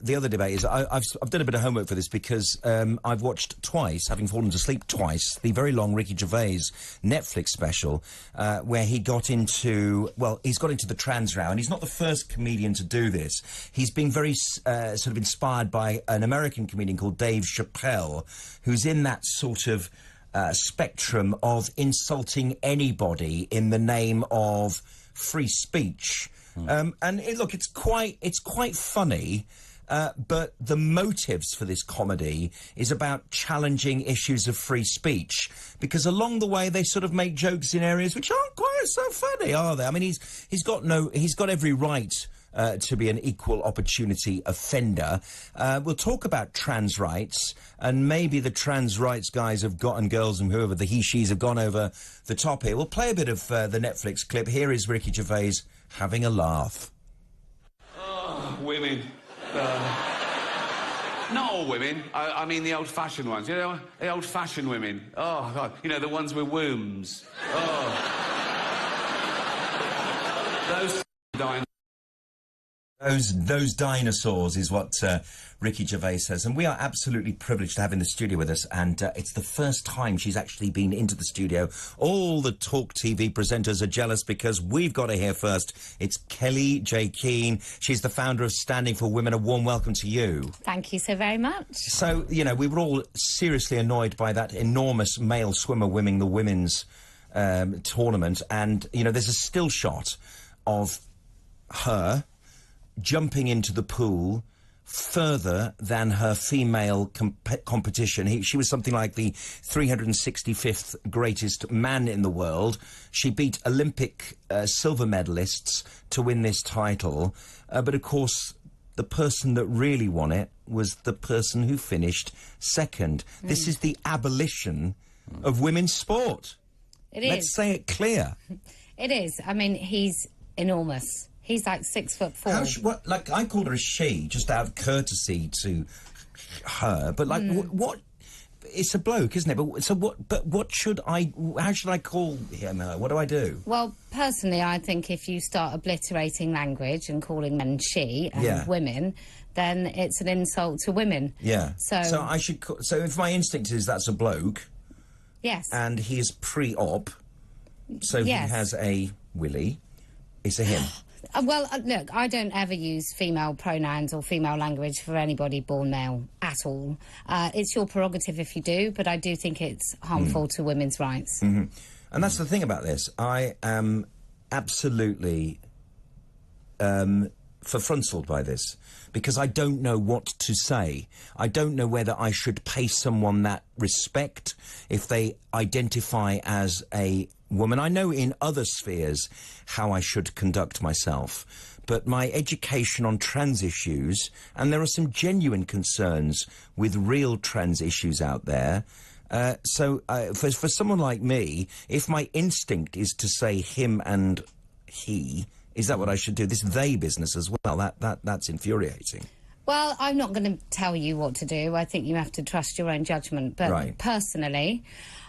the other debate is I've done a bit of homework for this because I've watched twice, having fallen to sleep twice, the very long Ricky Gervais Netflix special where he got into, well, he's got into the trans row, and he's not the first comedian to do this. He's been very sort of inspired by an American comedian called Dave Chappelle, who's in that sort of spectrum of insulting anybody in the name of free speech. Look, it's quite funny, but the motives for this comedy is about challenging issues of free speech, because along the way they sort of make jokes in areas which aren't quite so funny, are they? I mean, he's got every right to be an equal opportunity offender. We'll talk about trans rights, and maybe the trans rights guys and girls and whoever the he-she's have gone over the top here. We'll play a bit of the Netflix clip. Here is Ricky Gervais having a laugh. Oh, women. Not all women. I mean the old-fashioned ones. You know, the old-fashioned women. Oh, God. You know, the ones with wombs. Oh. Those Those dinosaurs is what Ricky Gervais says, and we are absolutely privileged to have in the studio with us, and it's the first time she's actually been into the studio. All the talk TV presenters are jealous because we've got her here first. It's Kellie-Jay Keen. She's the founder of Standing for Women. A warm welcome to you. Thank you so very much. So, you know, we were all seriously annoyed by that enormous male swimmer winning the women's tournament, and, you know, there's a still shot of her jumping into the pool further than her female competition. She was something like the 365th greatest man in the world. She beat Olympic silver medalists to win this title. But, of course, the person that really won it was the person who finished second. This is the abolition of women's sport. It is. Let's say it clear. It is. I mean, he's enormous. He's like 6'4". What? Like, I called her a she, just out of courtesy to her. But like, what? It's a bloke, isn't it? But so what? But what should I? How should I call him? What do I do? Well, personally, I think if you start obliterating language and calling men she and women, then it's an insult to women. Yeah. So I should. So if my instinct is that's a bloke. Yes. And he is pre-op, so he has a willy. It's a him. Well, look, I don't ever use female pronouns or female language for anybody born male at all. It's your prerogative if you do, but I do think it's harmful to women's rights. And that's the thing about this. I am absolutely frontaled by this, because I don't know what to say. I don't know whether I should pay someone that respect if they identify as a woman. I know in other spheres how I should conduct myself, but my education on trans issues, and there are some genuine concerns with real trans issues out there, for someone like me, if my instinct is to say him and he, is that what I should do? This they business as well, that's infuriating. Well, I'm not going to tell you what to do. I think you have to trust your own judgment. But personally,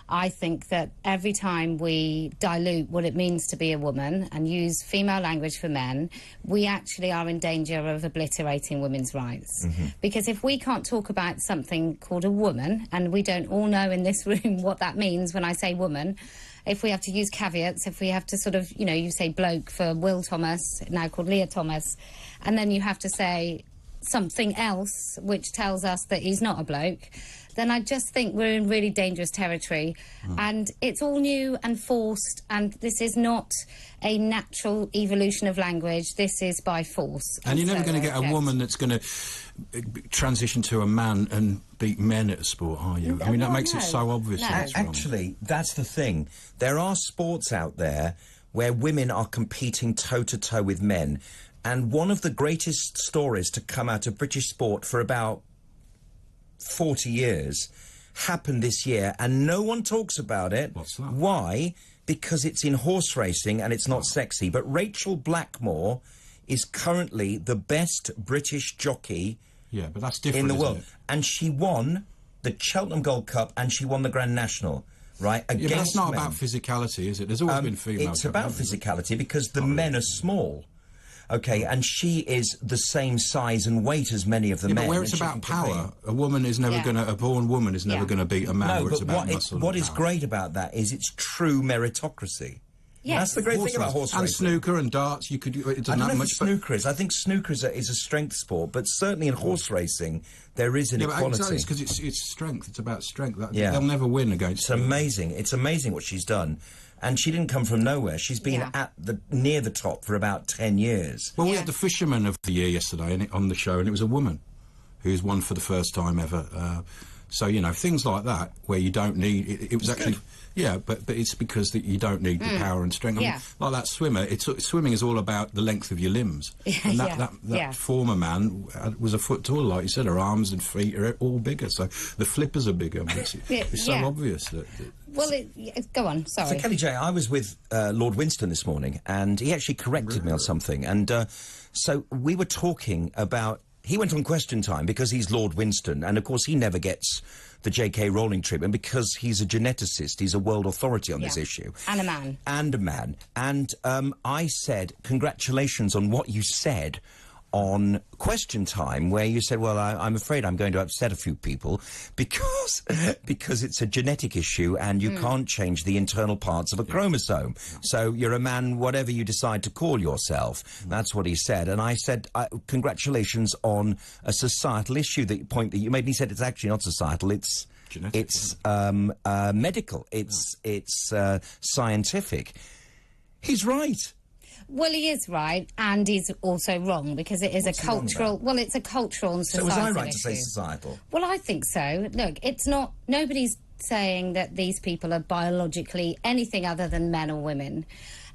I think that every time we dilute what it means to be a woman and use female language for men, we actually are in danger of obliterating women's rights. Because if we can't talk about something called a woman, and we don't all know in this room what that means when I say woman, if we have to use caveats, if we have to sort of, you know, you say bloke for Will Thomas, now called Leah Thomas, and then you have to say something else which tells us that he's not a bloke, then I just think we're in really dangerous territory. And it's all new and forced, and this is not a natural evolution of language. This is by force. And you're never going to get a woman that's going to transition to a man and beat men at a sport, are you? I mean, that makes it so obvious. Actually, that's the thing. There are sports out there where women are competing toe-to-toe with men. And one of the greatest stories to come out of British sport for about 40 years happened this year, and no one talks about it. What's that? Why? Because it's in horse racing and it's not sexy. But Rachel Blackmore is currently the best British jockey but that's different, in the world. Isn't it? And she won the Cheltenham Gold Cup and she won the Grand National. Right, but that's not about physicality, is it? There's always been female. It's about physicality because the men are small. Okay, and she is the same size and weight as many of the men. But where it's about power, a woman is never going to, a born woman is never going to beat a man. No, where it's but about muscle what and is power. great about that is it's true meritocracy. Yes. That's the great thing about horse racing. And snooker and darts, you could. It doesn't I don't know have if much. snooker is. I think snooker is a strength sport, but certainly in horse racing there is an equality. Exactly, because it's strength. It's about strength. Yeah. They'll never win against. It's amazing. It's amazing what she's done, and she didn't come from nowhere. She's been near the top for about 10 years. Well, we had the Fisherman of the Year yesterday on the show, and it was a woman who's won for the first time ever. So, you know, things like that, where you don't need... It was actually... Good. Yeah, but it's because that you don't need the power and strength. I mean, like that swimmer, swimming is all about the length of your limbs. And that former man was a foot tall, like you said. Her arms and feet are all bigger, so the flippers are bigger. It's so obvious that... Well, go on, sorry. So, Kellie-Jay, I was with Lord Winston this morning, and he actually corrected me on something. And so we were talking about... He went on Question Time because he's Lord Winston, and of course he never gets the J.K. Rowling treatment because he's a geneticist. He's a world authority on this issue. And a man. And a man. And I said, congratulations on what you said on Question Time, where you said, well, I'm afraid I'm going to upset a few people because it's a genetic issue and you can't change the internal parts of a chromosome. So you're a man, whatever you decide to call yourself. That's what he said. And I said, congratulations on a societal issue, point that you made. And he said, it's actually not societal, it's genetic, it's medical, it's scientific. He's right. Well, he is right, and he's also wrong, because it is a cultural... Well, it's a cultural and societal issue. So was I right issue. to say societal? Well, I think so. Look, it's not... Nobody's saying that these people are biologically anything other than men or women.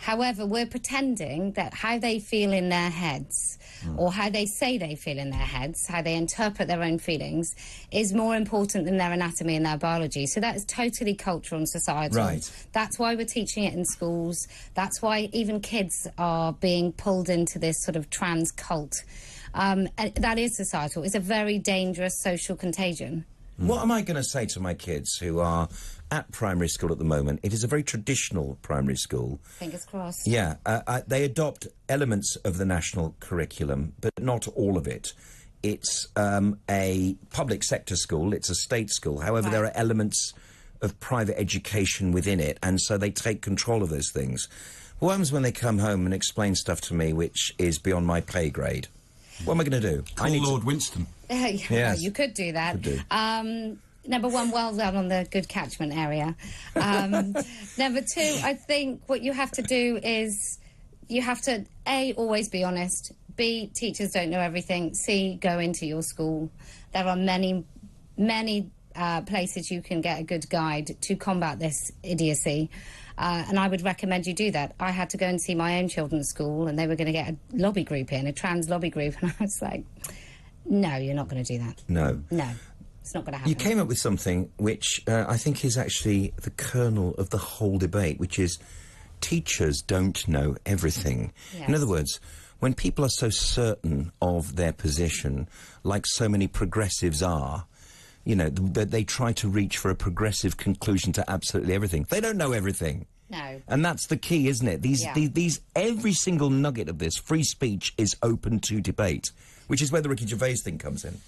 However, we're pretending that how they feel in their heads, or how they say they feel in their heads, how they interpret their own feelings, is more important than their anatomy and their biology. So that is totally cultural and societal. Right. That's why we're teaching it in schools. That's why even kids are being pulled into this sort of trans cult. And that is societal. It's a very dangerous social contagion. What am I going to say to my kids who are at primary school at the moment? It is a very traditional primary school. Fingers crossed. Yeah, they adopt elements of the national curriculum, but not all of it. It's a public sector school, it's a state school. However, there are elements of private education within it, and so they take control of those things. What happens when they come home and explain stuff to me which is beyond my pay grade? What am I going to do? Call Lord Winston. Yes. Well, you could do that. Could do. Number one, well done on the good catchment area. Number two, I think what you have to do is you have to, A, always be honest. B, teachers don't know everything. C, go into your school. There are many places you can get a good guide to combat this idiocy. And I would recommend you do that. I had to go and see my own children's school, and they were going to get a lobby group in, a trans lobby group, and I was like, no, you're not going to do that. No. No, it's not going to happen. You came up with something which I think is actually the kernel of the whole debate, which is teachers don't know everything. Yes. In other words, when people are so certain of their position, like so many progressives are, you know, they try to reach for a progressive conclusion to absolutely everything. They don't know everything. No. And that's the key, isn't it? These every single nugget of this free speech is open to debate, which is where the Ricky Gervais thing comes in.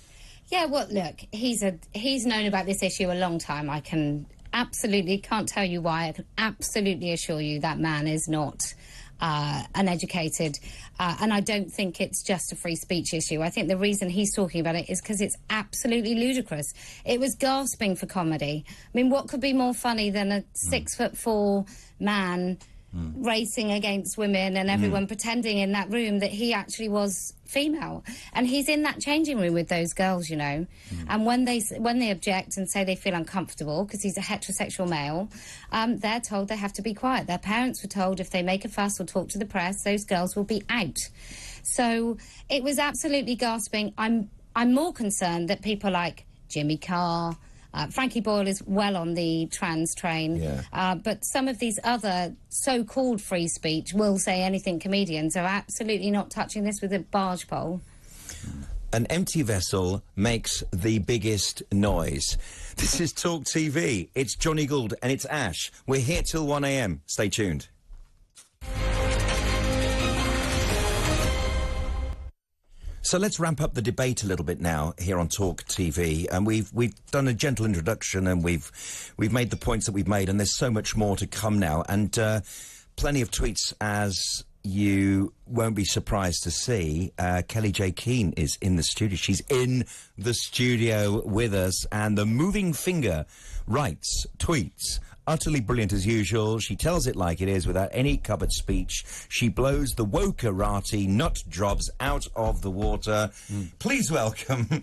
Yeah, well, look, he's known about this issue a long time. I can absolutely, can't tell you why, I can absolutely assure you that man is not uneducated, and I don't think it's just a free speech issue. I think the reason he's talking about it is because it's absolutely ludicrous. It was gasping for comedy. I mean, what could be more funny than a 6'4" man racing against women and everyone pretending in that room that he actually was female, and he's in that changing room with those girls, you know, and when they object and say they feel uncomfortable because he's a heterosexual male, they're told they have to be quiet. Their parents were told if they make a fuss or talk to the press, those girls will be out. So it was absolutely gasping. I'm more concerned that people like Jimmy Carr, Frankie Boyle is well on the trans train, but some of these other so-called free speech will say anything comedians are absolutely not touching this with a barge pole. An empty vessel makes the biggest noise. This is Talk TV. It's Jonny Gould and it's Ash. We're here till 1 a.m. Stay tuned. So let's ramp up the debate a little bit now here on Talk TV, and we've done a gentle introduction, and we've made the points that we've made, and there's so much more to come now, and plenty of tweets, as you won't be surprised to see. Kellie-Jay Keen is in the studio. She's in the studio with us, and the moving finger writes tweets. Utterly brilliant as usual. She tells it like it is without any cupboard speech. She blows the wokerati nut jobs out of the water. Please welcome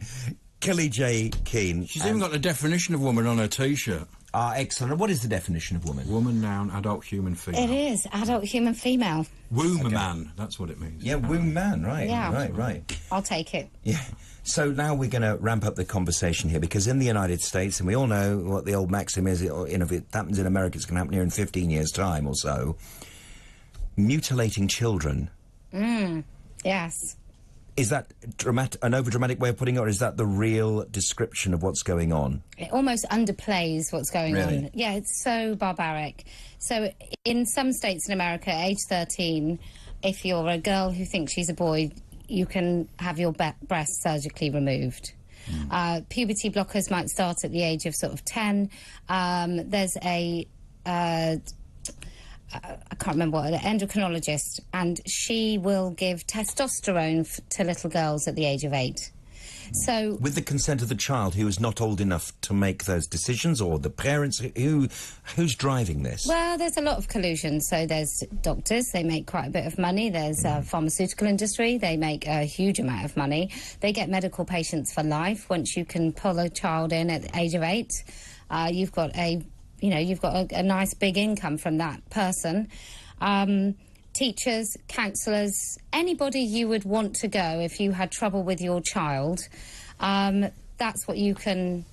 Kellie-Jay Keen. She's even got the definition of woman on her T-shirt. Ah, excellent. And what is the definition of woman? Woman, noun, adult, human, female. It is adult, human, female. Womb man, that's what it means. Yeah, womb man, right. Yeah. Right. I'll take it. Yeah. So now we're going to ramp up the conversation here, because in the United States, and we all know what the old maxim is, if it happens in America, it's going to happen here in 15 years' time or so. Mutilating children. Yes. Is that an over-dramatic way of putting it, or is that the real description of what's going on? It almost underplays what's going on. Yeah, it's so barbaric. So in some states in America, age 13, if you're a girl who thinks she's a boy, you can have your breast surgically removed. Puberty blockers might start at the age of sort of 10. There's a... I can't remember what, an endocrinologist, and she will give testosterone to little girls at the age of 8. So, with the consent of the child who is not old enough to make those decisions, or the parents, who's driving this? Well, there's a lot of collusion. So there's doctors, they make quite a bit of money. There's pharmaceutical industry, they make a huge amount of money. They get medical patients for life. Once you can pull a child in at the age of 8, you've got a nice big income from that person. Teachers, counsellors, anybody you would want to go if you had trouble with your child, that's who you can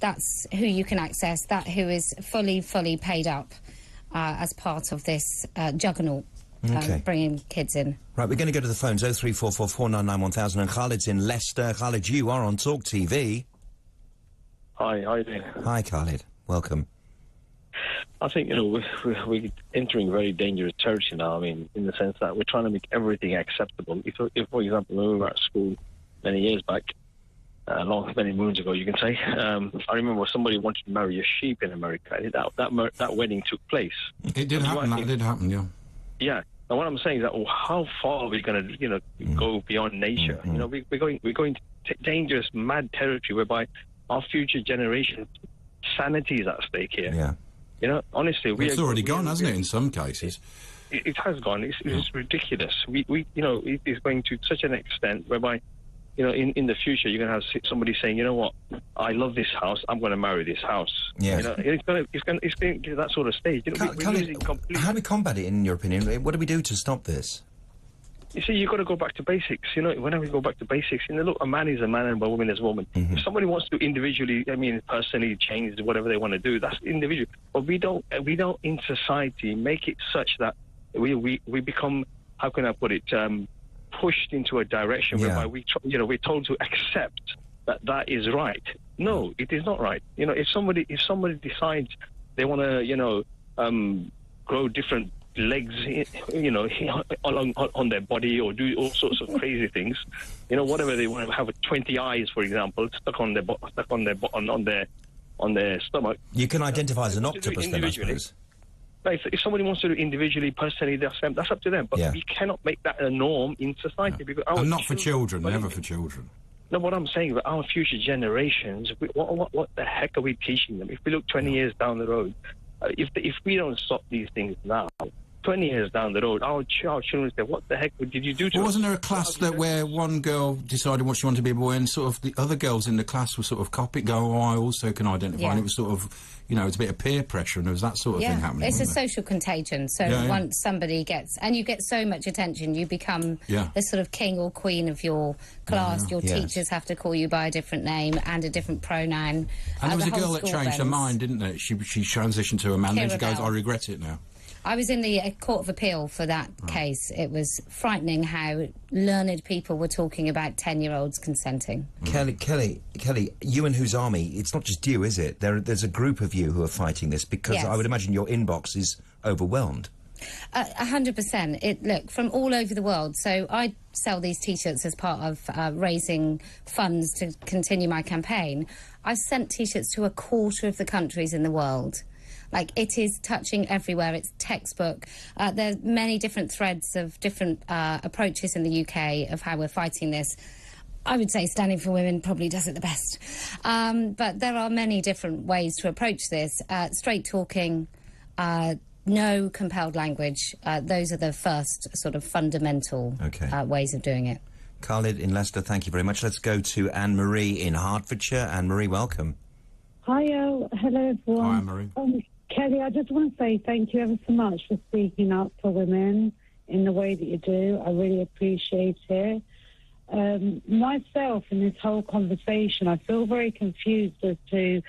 access, who is fully paid up as part of this juggernaut. Bringing kids in. Right, we're going to go to the phones, 0344 499 1000, and Khalid's in Leicester. Khalid, you are on Talk TV. Hi, how are you doing? Hi, Khalid. Welcome. I think, we're entering very dangerous territory now. I mean, in the sense that we're trying to make everything acceptable. If for example, when we were at school many years back, many moons ago, you can say, I remember somebody wanted to marry a sheep in America. That wedding took place. It did happen. That did happen, yeah. Yeah. And what I'm saying is that, how far are we going to, go beyond nature? We're going to dangerous, mad territory whereby our future generation sanity is at stake here. Yeah. Honestly, it's already gone, hasn't it? In some cases, it has gone. It's ridiculous. It is going to such an extent whereby, in the future, you're going to have somebody saying, you know what, I love this house, I'm going to marry this house. Yeah. It's going to get that sort of stage. How do we combat it, in your opinion? What do we do to stop this? You see, you've got to go back to basics. Whenever you go back to basics, look, a man is a man and a woman is a woman. If somebody wants to individually, personally change whatever they want to do, that's individual. But we don't in society make it such that we become, how can I put it, pushed into a direction whereby we're told to accept that is right. No, it is not right. If somebody decides they want to, grow different legs, on their body, or do all sorts of crazy things, whatever they want to have 20 eyes, for example, stuck on their stomach. You can identify as an octopus, then, I suppose. If somebody wants to do individually, personally, that's up to them. But we cannot make that a norm in society. Because and not for children, never for children. No, what I'm saying about our future generations, what the heck are we teaching them? If we look 20 years down the road, if we don't stop these things now, 20 years down the road, our children say, what the heck did you do to us? Wasn't there a class where one girl decided what she wanted to be a boy, and sort of the other girls in the class were sort of copying, I also can identify, and it was sort of, it's a bit of peer pressure, and there was that sort of thing happening. It's a social contagion, so once somebody gets, and you get so much attention, you become the sort of king or queen of your class. Your teachers have to call you by a different name and a different pronoun. And there was a girl that changed her mind, didn't it? She transitioned to a man, then she goes, I regret it now. I was in the Court of Appeal for that case. It was frightening how learned people were talking about 10-year-olds consenting. Kellie, you and Whose Army, it's not just you, is it? There's a group of you who are fighting this, because I would imagine your inbox is overwhelmed. 100%. Look, from all over the world. So I sell these T-shirts as part of raising funds to continue my campaign. I've sent T-shirts to 1/4 of the countries in the world. Like, it is touching everywhere. It's textbook. There's many different threads of different approaches in the UK of how we're fighting this. I would say Standing for Women probably does it the best. But there are many different ways to approach this. Straight talking, no compelled language. Those are the first sort of fundamental ways of doing it. Khalid in Leicester, thank you very much. Let's go to Anne-Marie in Hertfordshire. Anne-Marie, welcome. Hi, hello everyone. Hi, Anne-Marie. Kelly, I just want to say thank you ever so much for speaking up for women in the way that you do. I really appreciate it. Myself, in this whole conversation, I feel very confused as to,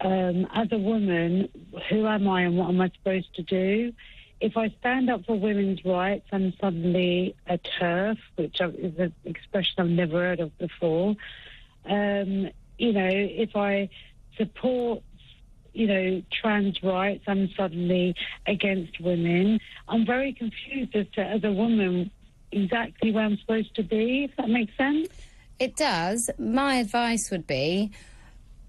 as a woman, who am I and what am I supposed to do? If I stand up for women's rights, I'm suddenly a TERF, which is an expression I've never heard of before. If I support trans rights, I'm suddenly against women. I'm very confused as a woman, exactly where I'm supposed to be, if that makes sense. It does. My advice would be,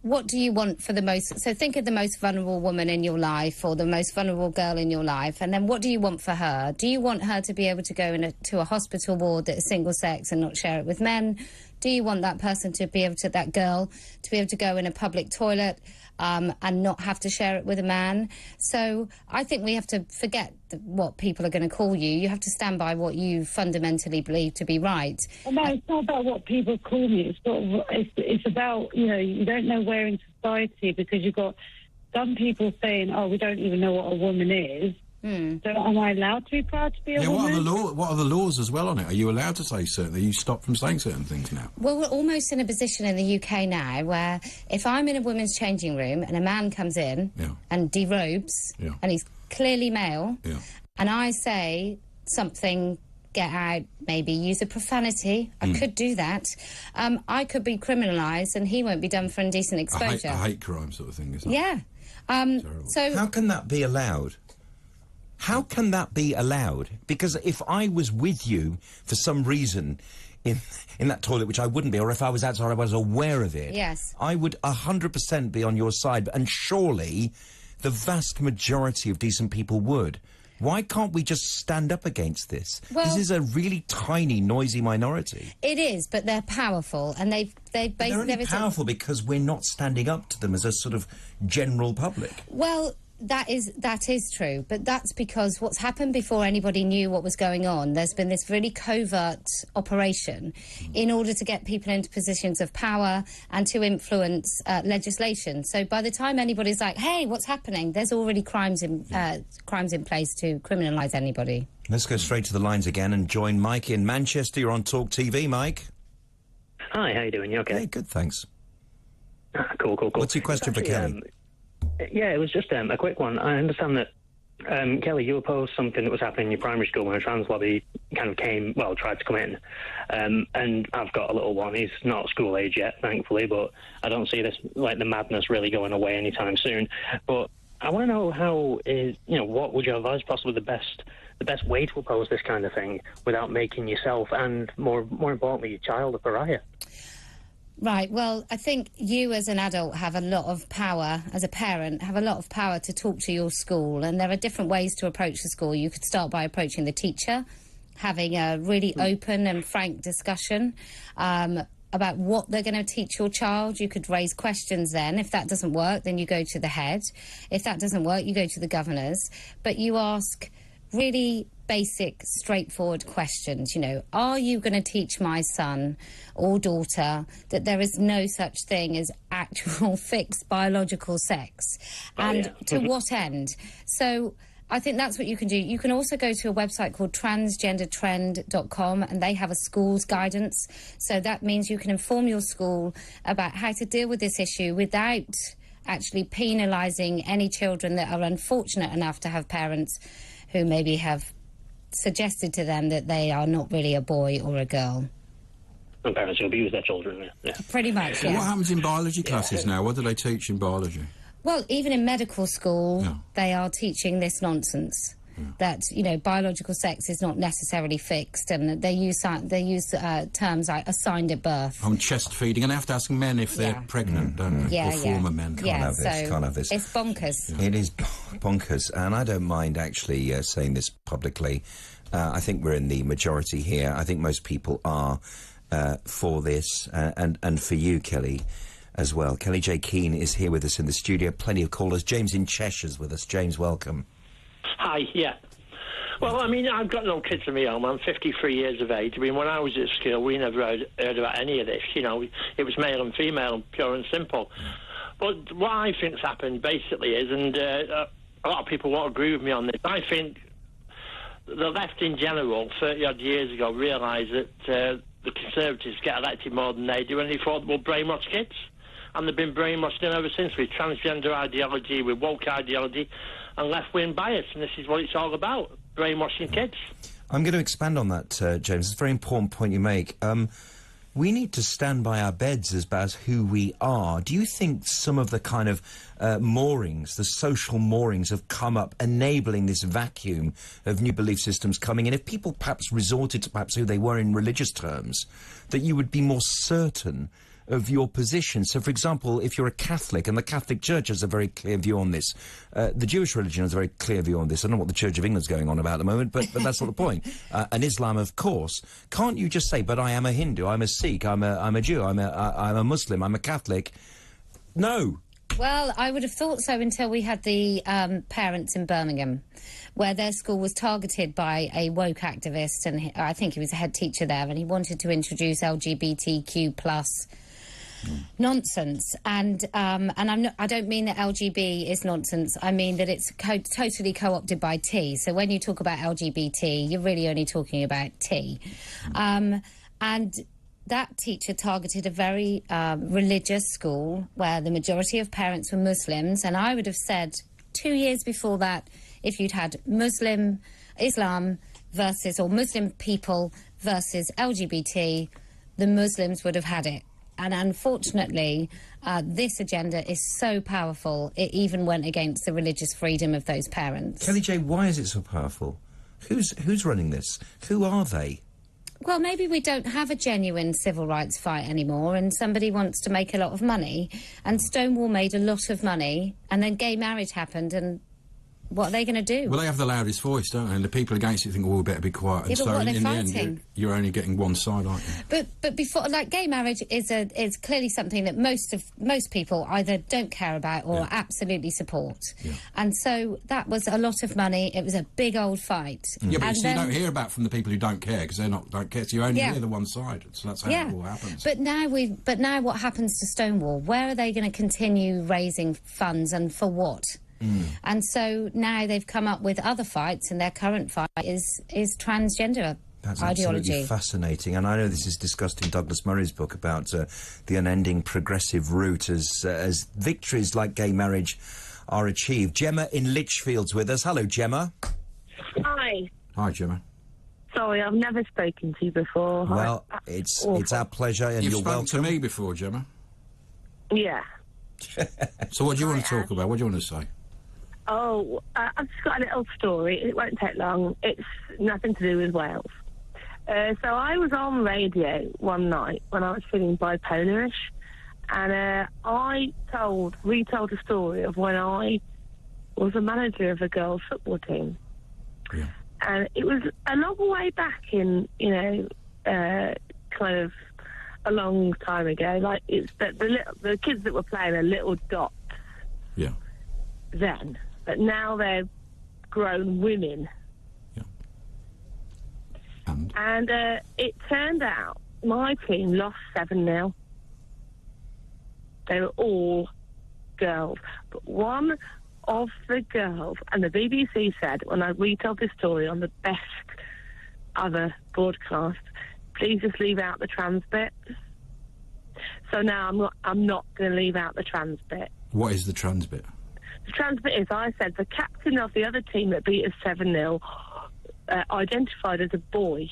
what do you want for the most... So think of the most vulnerable woman in your life or the most vulnerable girl in your life, and then what do you want for her? Do you want her to be able to go to a hospital ward that is single-sex and not share it with men? Do you want that person to be able to... that girl to be able to go in a public toilet and not have to share it with a man? So I think we have to forget what people are going to call you. You have to stand by what you fundamentally believe to be right. No, it's not about what people call me. It's about, you don't know where in society, because you've got some people saying, oh, we don't even know what a woman is. So am I allowed to be proud to be a woman? What are the laws as well on it? Are you allowed to say certain... Are you stopped from saying certain things now? Well, we're almost in a position in the UK now where if I'm in a women's changing room and a man comes in and derobes and he's clearly male and I say something, get out, maybe use a profanity, I could do that, I could be criminalised and he won't be done for indecent exposure. A hate crime sort of thing, isn't it? Yeah. So how can that be allowed? How can that be allowed? Because if I was with you for some reason in that toilet, which I wouldn't be, or if I was outside, I was aware of it, yes, I would 100% be on your side, and surely the vast majority of decent people would. Why can't we just stand up against this? Well, this is a really tiny, noisy minority. It is, but they're powerful, and they're only powerful because we're not standing up to them as a sort of general public. Well, that is true, but that's because what's happened before anybody knew what was going on, there's been this really covert operation in order to get people into positions of power and to influence legislation. So by the time anybody's like, hey, what's happening, there's already crimes in place to criminalise anybody. Let's go straight to the lines again and join Mike in Manchester. You're on Talk TV, Mike. Hi, how you doing? You okay? Hey, good, thanks. Cool. What's your question for Kelly? Yeah, it was just a quick one. I understand that, Kelly, you opposed something that was happening in your primary school when a trans lobby kind of tried to come in. And I've got a little one. He's not school age yet, thankfully, but I don't see this, like, the madness really going away anytime soon. But I want to know what would you advise possibly the best way to oppose this kind of thing without making yourself and, more importantly, your child a pariah? Right, well, I think you as an adult have a lot of power, as a parent, have a lot of power to talk to your school, and there are different ways to approach the school. You could start by approaching the teacher, having a really open and frank discussion about what they're going to teach your child. You could raise questions then. If that doesn't work, then you go to the head. If that doesn't work, you go to the governors. But you ask really basic, straightforward questions. Are you going to teach my son or daughter that there is no such thing as actual fixed biological sex? And to what end? So I think that's what you can do. You can also go to a website called transgendertrend.com, and they have a school's guidance. So that means you can inform your school about how to deal with this issue without actually penalising any children that are unfortunate enough to have parents who maybe have suggested to them that they are not really a boy or a girl. And parents who abuse their children, yeah. Pretty much, yeah. What happens in biology classes now? What do they teach in biology? Well, even in medical school, they are teaching this nonsense. that, you know, biological sex is not necessarily fixed, and they use terms like assigned at birth. On chest feeding, and they have to ask men if they're pregnant, don't they? Or former men. Can't have this. It's bonkers. Yeah. It is bonkers, and I don't mind actually saying this publicly. I think we're in the majority here. I think most people are for this, and for you, Kelly, as well. Kellie-Jay Keen is here with us in the studio. Plenty of callers. James in Cheshire's with us. James, welcome. Hi, yeah. Well, I mean, I've got no kids of my own. I'm 53 years of age. I mean, when I was at school, we never heard about any of this. You know, it was male and female, pure and simple. But what I think's happened, basically, is, and a lot of people won't agree with me on this, I think the left in general, 30-odd years ago, realised that the Conservatives get elected more than they do, and they thought, well, brainwash kids. And they've been brainwashed ever since, with transgender ideology, with woke ideology, and left-wing bias, and this is what it's all about, brainwashing kids. I'm going to expand on that, James. It's a very important point you make. We need to stand by our beds as who we are. Do you think some of the kind of moorings, the social moorings, have come up, enabling this vacuum of new belief systems coming in? If people perhaps resorted to perhaps who they were in religious terms, that you would be more certain of your position. So, for example, if you're a Catholic, and the Catholic Church has a very clear view on this, the Jewish religion has a very clear view on this. I don't know what the Church of England's going on about at the moment, but that's not the point. And Islam, of course. Can't you just say, but I am a Hindu, I'm a Sikh, I'm a Jew, I'm a Muslim, I'm a Catholic? No. Well, I would have thought so until we had the parents in Birmingham, where their school was targeted by a woke activist, and I think he was a head teacher there, and he wanted to introduce LGBTQ plus nonsense, and I don't mean that LGB is nonsense. I mean that it's totally co-opted by T. So when you talk about LGBT, you're really only talking about T. And that teacher targeted a very religious school where the majority of parents were Muslims, and I would have said 2 years before that, if you'd had Islam versus, or Muslim people versus LGBT, the Muslims would have had it. And unfortunately, this agenda is so powerful, it even went against the religious freedom of those parents. Kellie-Jay, why is it so powerful? Who's running this? Who are they? Well, maybe we don't have a genuine civil rights fight anymore, and somebody wants to make a lot of money, and Stonewall made a lot of money, and then gay marriage happened, and what are they going to do? Well, they have the loudest voice, don't they? And the people against it think, oh, we better be quiet. And so, in the end, you're only getting one side, aren't you? But before, like, gay marriage is clearly something that most people either don't care about or absolutely support. Yeah. And so that was a lot of money. It was a big old fight. Yeah, but you don't hear about from the people who don't care, because don't care. So you only hear the one side. So that's how it all happens. But now what happens to Stonewall? Where are they going to continue raising funds, and for what? And so now they've come up with other fights, and their current fight is transgender That's ideology. Absolutely fascinating, and I know this is discussed in Douglas Murray's book about the unending progressive route as victories like gay marriage are achieved. Gemma in Lichfield's with us. Hello, Gemma. Hi. Hi, Gemma. Sorry, I've never spoken to you before. Well, it's our pleasure, and you're welcome. You've spoken to me before, Gemma. Yeah. So what do you want to talk about? What do you want to say? Oh, I've just got a little story. It won't take long. It's nothing to do with Wales. So I was on radio one night when I was feeling bipolarish, and I retold a story of when I was a manager of a girls' football team. Yeah. And it was a long way back in, kind of a long time ago. Like, it's the kids that were playing are little dots. Yeah. Then. But now they're grown women. Yeah. And it turned out my team lost 7-0. They were all girls. But one of the girls, and the BBC said, when I retold this story on the best other broadcast, please just leave out the trans bit. So now I'm not going to leave out the trans bit. What is the trans bit? The trans bit is, I said, the captain of the other team that beat us 7-0 identified as a boy,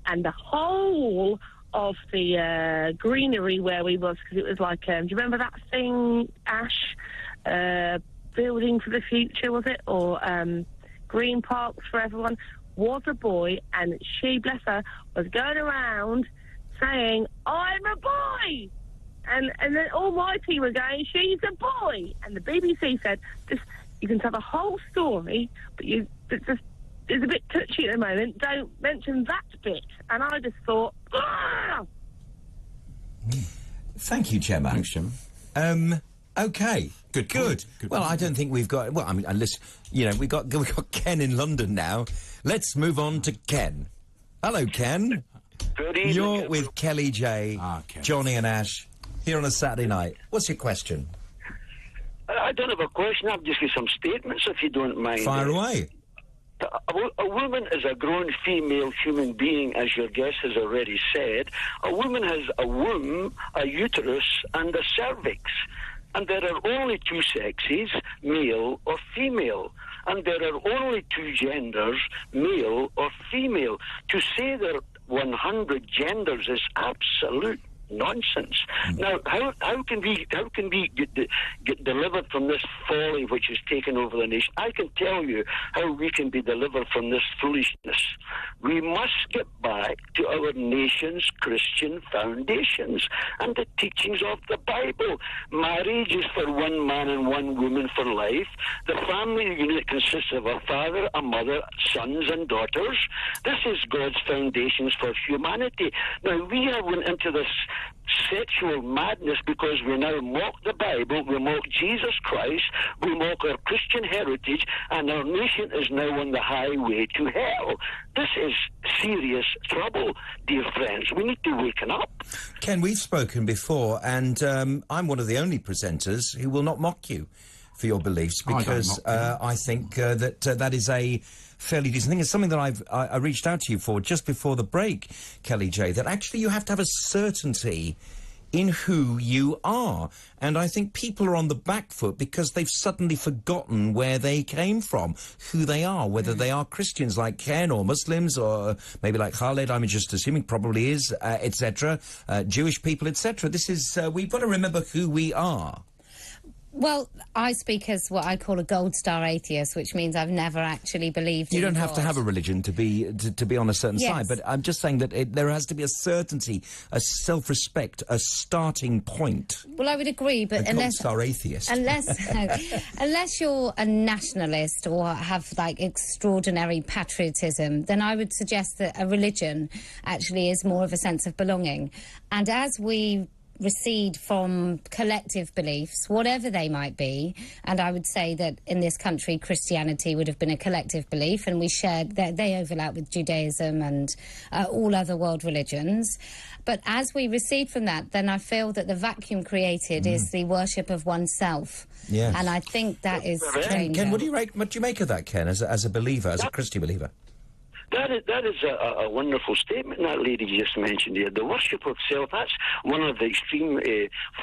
and the whole of the greenery where we was, because it was like, do you remember that thing, Ash? Building for the Future, was it? Or green parks for everyone, was a boy, and she, bless her, was going around saying, I'm a boy! And then all my team were going, she's a boy! And the BBC said, you can tell the whole story, but it's a bit touchy at the moment, don't mention that bit. And I just thought, ah! Thank you, Gemma. Thanks, Gemma. Okay. Good. Well, I don't think we've got... Well, I mean, unless... You know, we've got Ken in London now. Let's move on to Ken. Hello, Ken. Good evening. You're with Kellie-Jay, Jonny and Ash, here on a Saturday night. What's your question? I don't have a question. I've just got some statements, if you don't mind. Fire away. A woman is a grown female human being, as your guest has already said. A woman has a womb, a uterus, and a cervix. And there are only two sexes, male or female. And there are only two genders, male or female. To say there are 100 genders is absolute nonsense. Now, how can we get delivered from this folly which has taken over the nation? I can tell you how we can be delivered from this foolishness. We must get back to our nation's Christian foundations and the teachings of the Bible. Marriage is for one man and one woman for life. The family unit consists of a father, a mother, sons and daughters. This is God's foundations for humanity. Now, we have went into this sexual madness because we now mock the Bible, we mock Jesus Christ, we mock our Christian heritage, and our nation is now on the highway to hell. This is serious trouble, dear friends. We need to waken up. Ken, we've spoken before, and I'm one of the only presenters who will not mock you for your beliefs, because I think that is a fairly decent thing. It's something that I reached out to you for just before the break, Kellie-Jay, that actually you have to have a certainty in who you are. And I think people are on the back foot because they've suddenly forgotten where they came from, who they are, whether they are Christians like Ken or Muslims or maybe like Khaled, I'm just assuming probably is, etc., Jewish people, etc. This is, we've got to remember who we are. Well, I speak as what I call a gold star atheist, which means I've never actually believed in God. You don't have to have a religion to be on a certain side, but I'm just saying that there has to be a certainty, a self-respect, a starting point. Well, I would agree, but gold star atheist. Unless you're a nationalist or have, like, extraordinary patriotism, then I would suggest that a religion actually is more of a sense of belonging. And as we recede from collective beliefs, whatever they might be, and I would say that in this country Christianity would have been a collective belief, and we shared that they overlap with Judaism and all other world religions. But as we recede from that, then I feel that the vacuum created is the worship of oneself. Yes. And I think that is strange. Ken, what do you make of that, Ken, as a believer, as a Christian believer? That is a wonderful statement that lady just mentioned here. The worship of self, that's one of the extreme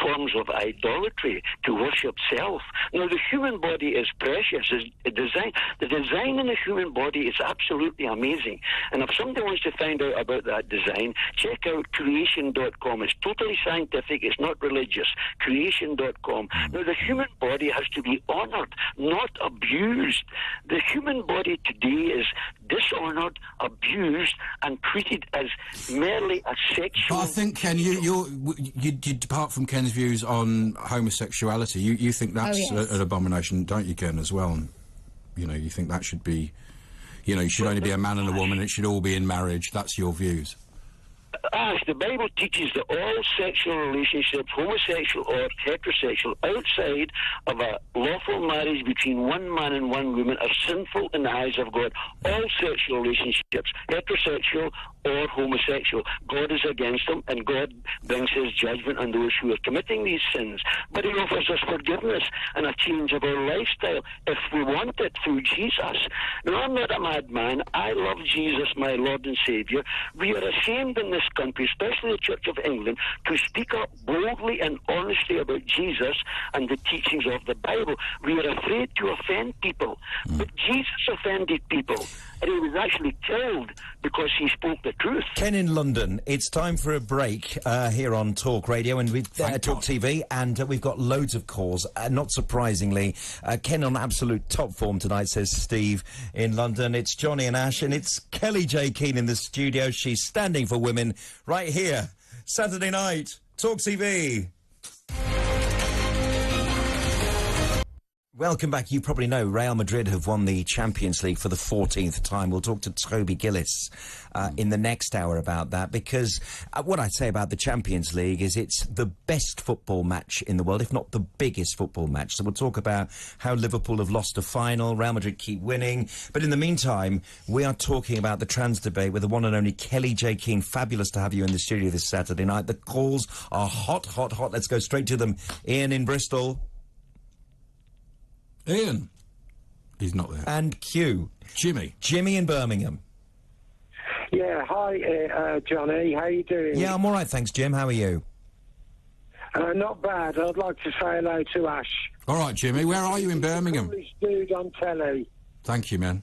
forms of idolatry, to worship self. Now, the human body is precious. The design in the human body is absolutely amazing. And if somebody wants to find out about that design, check out creation.com. It's totally scientific. It's not religious. Creation.com. Now, the human body has to be honoured, not abused. The human body today is dishonoured, abused, and treated as merely a sexual... But I think, Ken, you depart from Ken's views on homosexuality. You think that's an abomination, don't you, Ken, as well? And, you know, you think that should be... You know, you should only be a man and a woman. It should all be in marriage. That's your views. The Bible teaches that all sexual relationships, homosexual or heterosexual, outside of a lawful marriage between one man and one woman, are sinful in the eyes of God. All sexual relationships, heterosexual or homosexual, God is against them, and God brings his judgment on those who are committing these sins. But he offers us forgiveness and a change of our lifestyle if we want it through Jesus. Now, I'm not a madman. I love Jesus, my Lord and Saviour. We are ashamed in this this country, especially the Church of England, to speak up boldly and honestly about Jesus and the teachings of the Bible. We are afraid to offend people, but Jesus offended people, and he was actually killed because he spoke the truth. Ken in London, it's time for a break here on Talk Radio and with Talk TV, and we've got loads of calls. Not surprisingly, Ken on absolute top form tonight, says Steve in London. It's Jonny and Ash, and it's Kellie-Jay Keen in the studio. She's standing for women right here. Saturday night, Talk TV. Welcome back. You probably know Real Madrid have won the Champions League for the 14th time. We'll talk to Toby Gillis in the next hour about that, because what I'd say about the Champions League is it's the best football match in the world, if not the biggest football match. So we'll talk about how Liverpool have lost a final, Real Madrid keep winning. But in the meantime, we are talking about the trans debate with the one and only Kellie-Jay Keen. Fabulous to have you in the studio this Saturday night. The calls are hot, hot, hot. Let's go straight to them. Ian in Bristol. Ian. He's not there. And Q. Jimmy. Jimmy in Birmingham. Yeah, hi, Jonny. How you doing? Yeah, I'm all right, thanks, Jim. How are you? Not bad. I'd like to say hello to Ash. All right, Jimmy. Where are you in Birmingham? Coolest dude on telly. Thank you, man.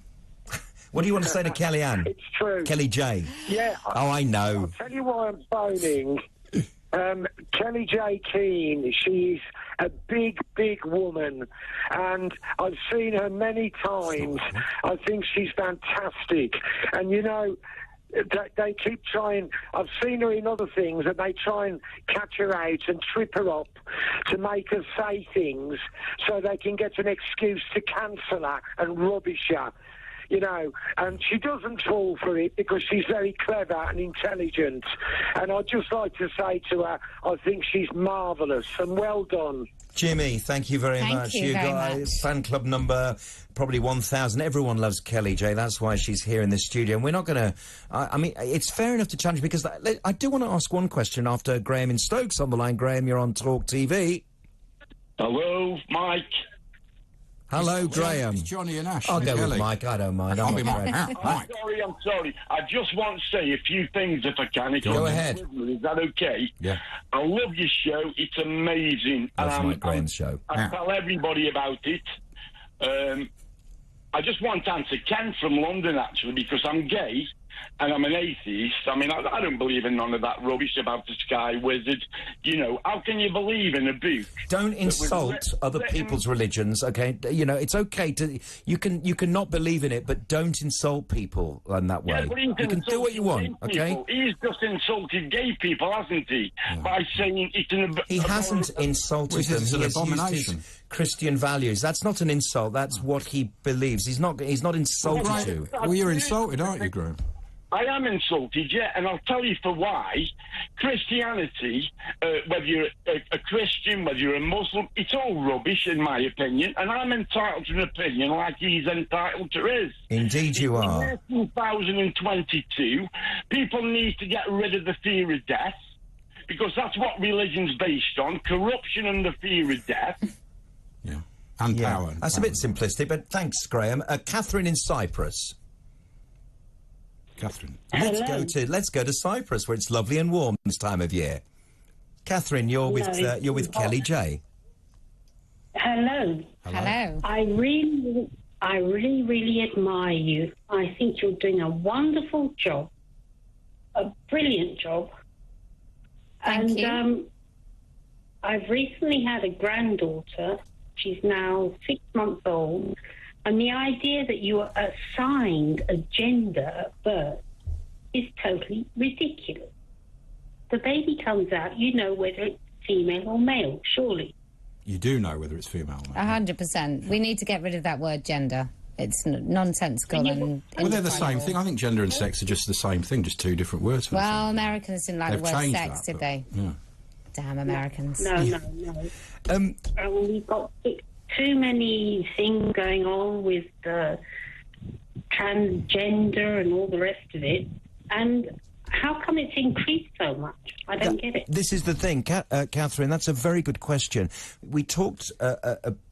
What do you want to say to Kellyanne? It's true. Kellie-Jay. Yeah. Oh, I know. I'll tell you why I'm phoning. Kellie-Jay Keen, she's a big, big woman, and I've seen her many times. I think she's fantastic. And, you know, they keep trying. I've seen her in other things, and they try and catch her out and trip her up to make her say things so they can get an excuse to cancel her and rubbish her. You know, and she doesn't fall for it because she's very clever and intelligent. And I'd just like to say to her, I think she's marvellous, and well done. Jimmy, thank you very much. You very guys, much. fan club number probably 1,000. Everyone loves Kellie-Jay. That's why she's here in the studio. And we're not going to... I mean, it's fair enough to challenge, because I do want to ask one question after Graham in Stokes on the line. Graham, you're on Talk TV. Hello, Mike. Hello, Graham. It's Jonny and Ash. I'll go Kelly. with Mike. I don't mind. I'll be Mike. I'm sorry. I just want to say a few things if I can. Go ahead. Is that okay? Yeah. I love your show. It's amazing. That's Mike Graham's show. I tell everybody about it. I just want to answer Ken from London, actually, because I'm gay and I'm an atheist. I mean, I don't believe in none of that rubbish about the sky wizard. You know, how can you believe in a book? Don't insult other people's religions, okay? You know, it's okay to... You can not believe in it, but don't insult people in that way. Yeah, but you can do what you want, okay? He's just insulted gay people, hasn't he? Yeah. By saying it's an... He hasn't insulted them. It's an abomination. Used his Christian values. That's not an insult. That's what he believes. He's not insulted you. Well, you're insulted, aren't you, Graham? I am insulted, yeah, and I'll tell you for why. Christianity, whether you're a Christian, whether you're a Muslim, it's all rubbish, in my opinion, and I'm entitled to an opinion like he's entitled to his. Indeed you are. In 2022, people need to get rid of the fear of death, because that's what religion's based on, corruption and the fear of death. Yeah, and power. That's a bit simplistic, but thanks, Graham. Catherine in Cyprus. Catherine. Let's go to Cyprus, where it's lovely and warm this time of year. Catherine, you're with Kellie-Jay. Hello. Hello. I really admire you. I think you're doing a wonderful job, a brilliant job. Thank you. I've recently had a granddaughter. She's now 6 months old. And the idea that you are assigned a gender at birth is totally ridiculous. The baby comes out, you know whether it's female or male, surely. You do know whether it's female or male. 100%. We need to get rid of that word gender. It's nonsensical and... Well, they're the same thing. I think gender and sex are just the same thing, just two different words. Well, Americans didn't like the word sex, did they? Yeah. Damn Americans. No. We've got too many things going on with transgender and all the rest of it. And How come it's increased so much? I don't get it. This is the thing, Catherine, that's a very good question. We talked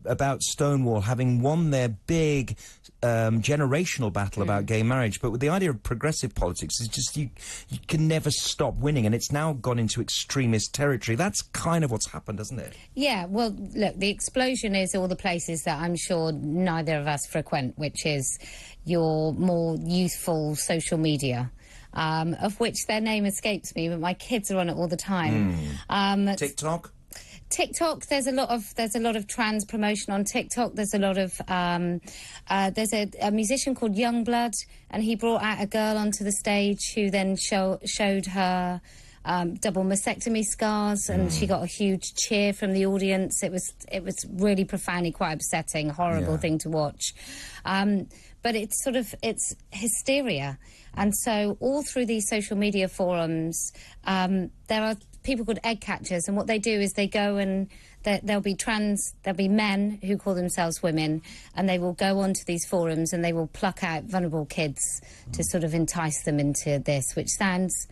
about Stonewall having won their big generational battle about gay marriage, but with the idea of progressive politics, is just you can never stop winning, and it's now gone into extremist territory. That's kind of what's happened, hasn't it? Yeah, well, look, the explosion is all the places that I'm sure neither of us frequent, which is your more youthful social media. Of which their name escapes me, but my kids are on it all the time. TikTok? TikTok, there's a lot of trans promotion on TikTok. There's a lot of there's a musician called Youngblood, and he brought out a girl onto the stage who then showed her double mastectomy scars, and she got a huge cheer from the audience. It was really profoundly quite upsetting, horrible thing to watch. But it's hysteria. And so all through these social media forums, there are people called egg catchers, and what they do is they go and there'll be men who call themselves women, and they will go onto these forums and they will pluck out vulnerable kids to sort of entice them into this, which sounds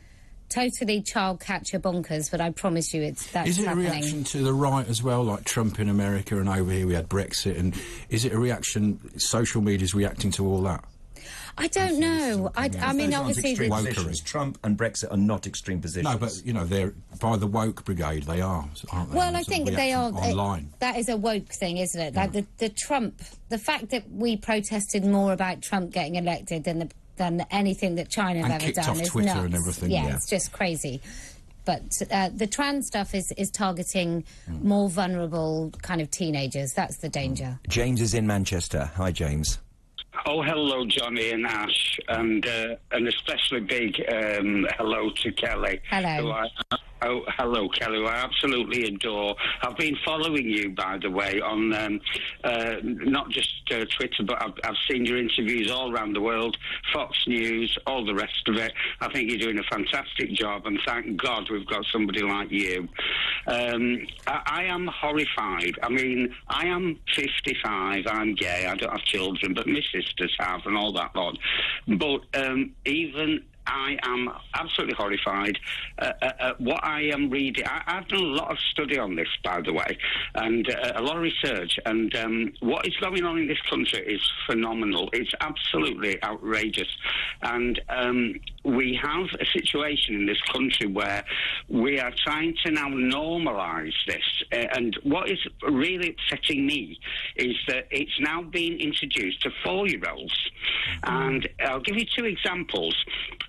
totally child catcher bonkers, but I promise you that's happening. Is it a reaction to the right as well, like Trump in America, and over here we had Brexit, and is it a reaction, social media's reacting to all that? I don't know. I mean, obviously... Trump and Brexit are not extreme positions. No, but, you know, they're by the woke brigade, they are, aren't they? Well, I think they are... Online. That is a woke thing, isn't it? Like the fact that we protested more about Trump getting elected than anything that China have ever done is Twitter nuts. And everything. Yeah, it's just crazy. But the trans stuff is targeting more vulnerable kind of teenagers. That's the danger. James is in Manchester. Hi, James. Oh, hello, Jonny and Ash, and an especially big hello to Kelly. Hello. Hello, Kelly, who I absolutely adore. I've been following you, by the way, on not just Twitter, but I've seen your interviews all around the world, Fox News, all the rest of it. I think you're doing a fantastic job, and thank God we've got somebody like you. I am horrified. I mean, I am 55, I'm gay, I don't have children, but my sisters have and all that lot. But even... I am absolutely horrified at what I am reading. I've done a lot of study on this, by the way, and a lot of research, and what is going on in this country is phenomenal. It's absolutely outrageous. And we have a situation in this country where we are trying to now normalise this. And what is really upsetting me is that it's now being introduced to 4-year-olds. And I'll give you 2 examples.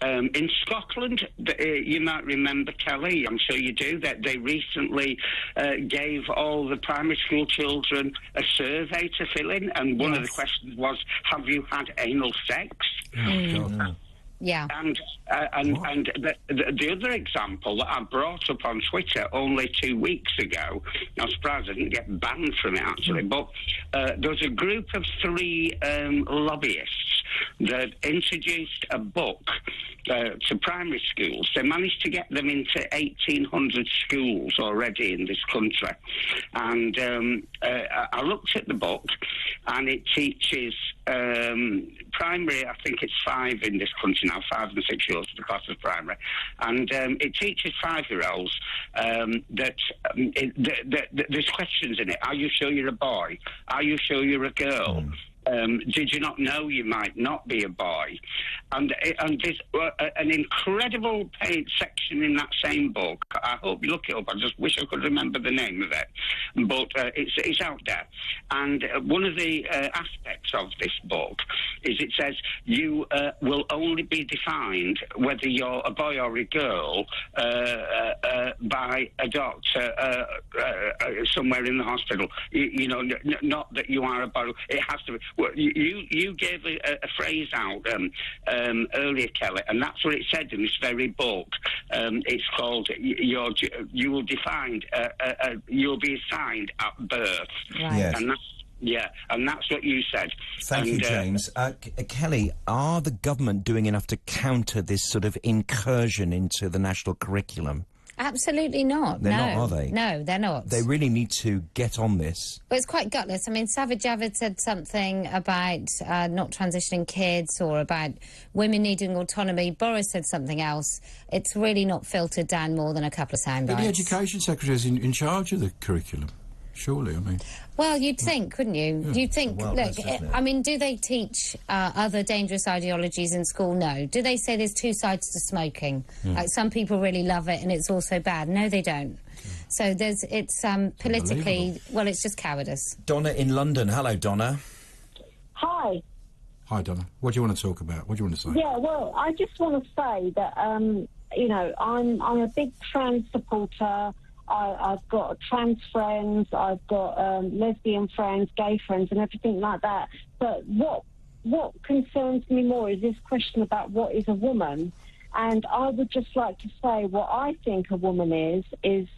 In Scotland, you might remember, Kelly, I'm sure you do, that they recently gave all the primary school children a survey to fill in, and one of the questions was, have you had anal sex? Yeah. And the other example that I brought up on Twitter only 2 weeks ago, I'm surprised I didn't get banned from it, actually, but there was a group of 3 lobbyists that introduced a book to primary schools. They managed to get them into 1,800 schools already in this country. And I looked at the book, and it teaches primary, I think it's 5 in this country now, 5 and 6 years for the class of primary. And it teaches 5-year-olds that there's questions in it. Are you sure you're a boy? Are you sure you're a girl? Did you not know you might not be a boy? And there's an incredible section in that same book. I hope you look it up. I just wish I could remember the name of it. But it's out there. And one of the aspects of this book is it says you will only be defined whether you're a boy or a girl by a doctor somewhere in the hospital. You know, not that you are a boy. It has to be. Well, you gave a phrase out earlier, Kelly, and that's what it said in this very book. It's called "You will defined. You'll be assigned at birth." Right. Yes. And and that's what you said. Thank you, James. Kelly, are the government doing enough to counter this sort of incursion into the national curriculum? Absolutely not. They're no. not, are they? No, they're not. They really need to get on this. Well, it's quite gutless. I mean, Savage Javid said something about not transitioning kids or about women needing autonomy. Boris said something else. It's really not filtered down more than a couple of sound bites. The Education Secretary is in charge of the curriculum. Surely, I mean... Well, you'd think, wouldn't you? You'd think, look, I mean, do they teach other dangerous ideologies in school? No. Do they say there's two sides to smoking? Like, some people really love it and it's also bad. No, they don't. So it's politically... Well, it's just cowardice. Donna in London. Hello, Donna. Hi. Hi, Donna. What do you want to talk about? What do you want to say? Yeah, well, I just want to say that, you know, I'm a big trans supporter. I've got trans friends, I've got lesbian friends, gay friends, and everything like that. But what concerns me more is this question about what is a woman. And I would just like to say what I think a woman is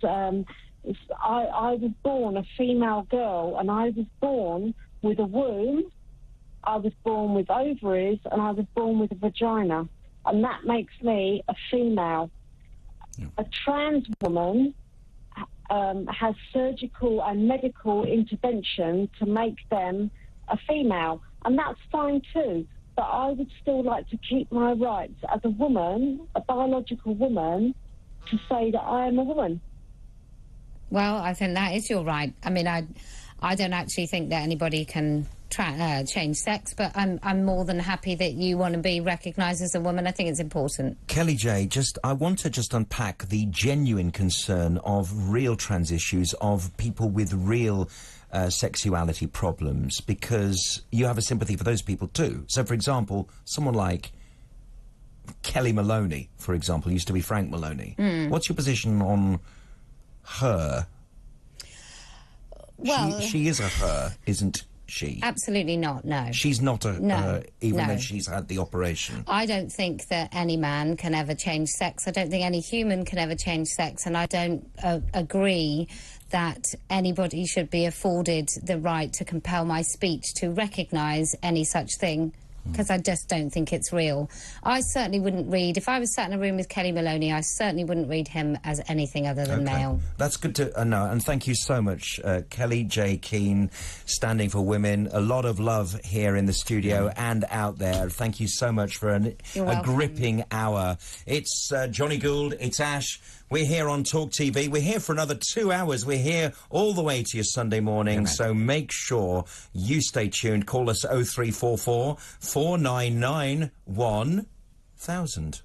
I was born a female girl, and I was born with a womb, I was born with ovaries, and I was born with a vagina. And that makes me a female. Yeah. A trans woman has surgical and medical intervention to make them a female, and that's fine too. But I would still like to keep my rights as a woman, a biological woman, to say that I am a woman. Well, I think that is your right. I mean, I don't actually think that anybody can change sex, but I'm more than happy that you want to be recognised as a woman. I think it's important. Kellie-Jay, I want to just unpack the genuine concern of real trans issues, of people with real sexuality problems, because you have a sympathy for those people too. So, for example, someone like Kelly Maloney, for example, used to be Frank Maloney. What's your position on her? Well, she is a her, isn't she? Absolutely not, no. She's not a her, even though she's had the operation. I don't think that any man can ever change sex. I don't think any human can ever change sex, and I don't agree that anybody should be afforded the right to compel my speech to recognise any such thing, because I just don't think it's real. I certainly wouldn't read... If I was sat in a room with Kelly Maloney, I certainly wouldn't read him as anything other than male. That's good to know, and thank you so much, Kellie-Jay Keen, standing for women. A lot of love here in the studio and out there. Thank you so much for a gripping hour. It's Jonny Gould, it's Ash. We're here on Talk TV. We're here for another 2 hours. We're here all the way to your Sunday morning, so make sure you stay tuned. Call us 0344 499 1000.